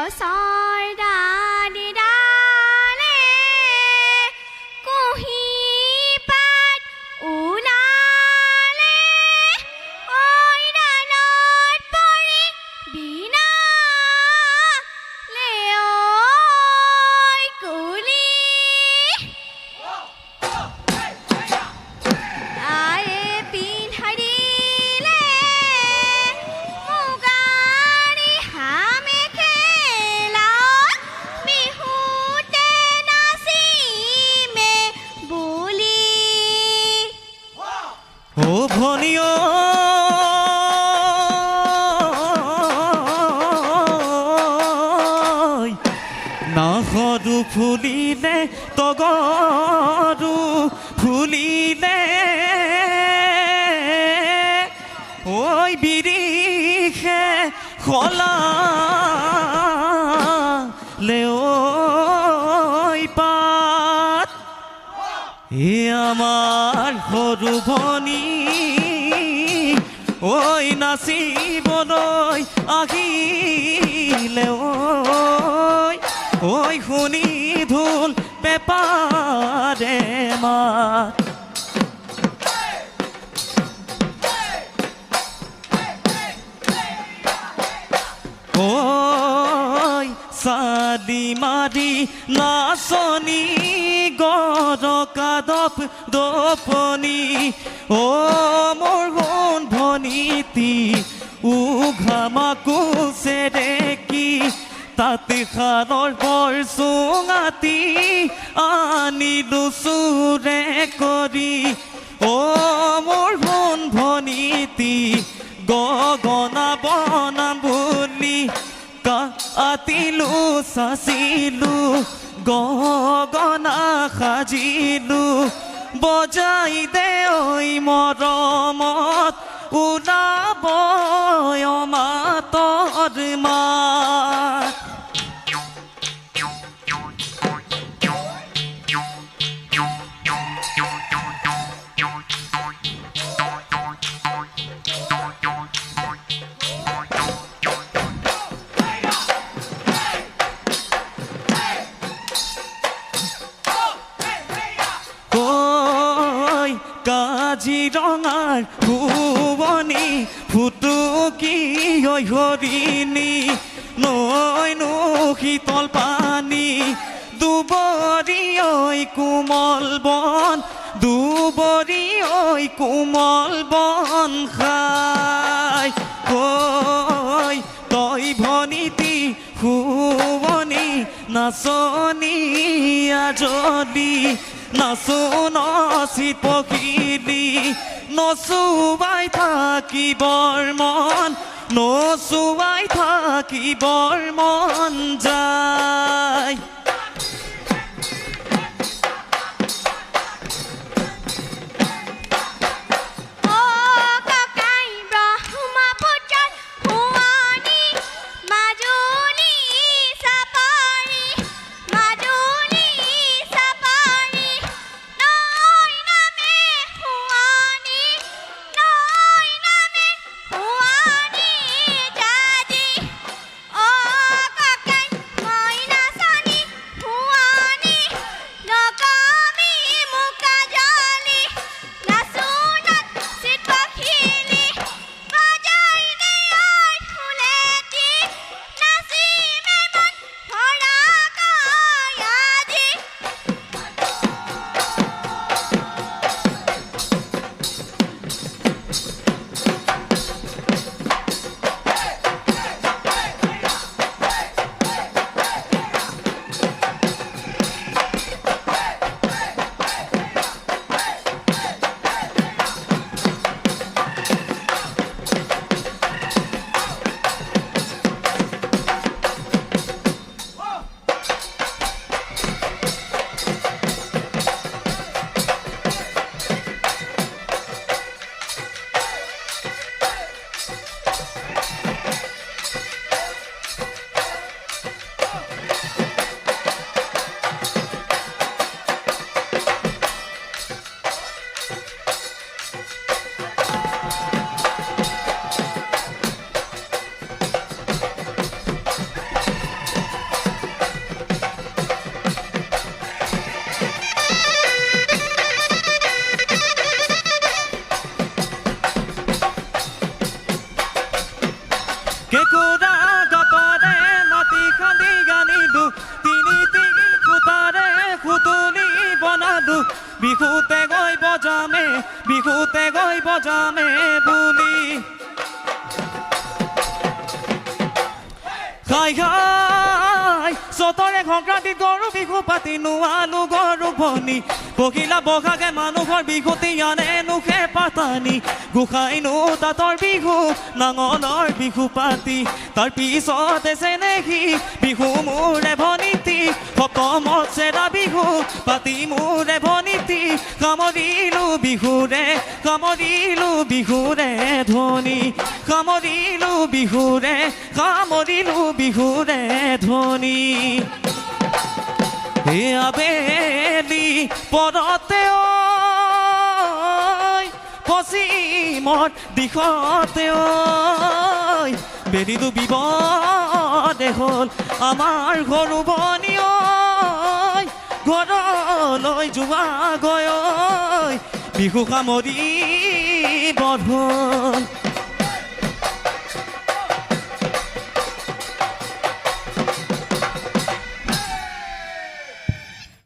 গছৰ ডালি ডালে কুঁহি পাত ওলালে ঐ ডালত পৰি বিনালে ঐ কুলি আয়ে পিন্ধাই দিলে মুগাৰী হামেখেলাত বিহুতে নাচিমে বুলি ও ভনিও নাহৰু ফুলিলে তগৰু ফুলিলে ঐ বিৰিষে সলালে ঐ পাত এ আমাৰ সৰু ভনী ঐ নাচিবলৈ আহিলে ঐ শুনি ঢোল পেপাৰে মাত ঐ চালি মাৰি নাচনী গৰকাদপ দপনি ও মোৰ সোণ ভনীতি উঘামাকো চেৰেকি তাতে খানৰ বৰ চুঙাতি আনিলো চুৰে কৰি ও মোৰ সোণ ভনীতি গগনা বনাম বুলি কাটিলো চাচিলো গগনা সাজিলো বজাই দে ঐ মৰমত ওলাব মাতৰ মাত কাজিৰঙাৰ ভুৱনী ফুটুকি হৰিণী নৈনো শীতল পানী দুবৰি ঐ কোমল বন দুবৰি ঐ কোমল বন খাই ঐ তই ভনীতি শুৱনী নাচনী আজলি নাচো নচি পখিলি নচুৱাই থাকিবৰ মন নচুৱাই থাকিবৰ মন যায় কেঁকুৰা গতৰে মাটি খান্দি আনিলো তিনি খুটাৰে খুটুলি বনালো বিহুতে গৈ বজামে বুলি খাই চতৰে সংক্ৰান্তিত গৰু বিহু পাতি নোৱালো গৰু ভনী পখিলা বগাকে মানুহৰ বিহুতি আনে নুখে পাতানি গোসাইনো তাঁতৰ বিহু নাঙলৰ বিহু পাতি তাৰ পিছতে চেনেহী বিহু মোৰে ভনীতি সপ্তমত চেৰা বিহু পাতি মোৰে ভনীতি কামৰিলো বিহুৰে ধ্বনি কামৰিলো বিহুৰে ধ্বনি হে আবেলি পদতে পশ্চিমৰ দিশতে বেলি ডুবিব হ'ল আমাৰ ঘৰু বনি ঘৰলৈ যোৱা গৈ বিহু সামৰি বধল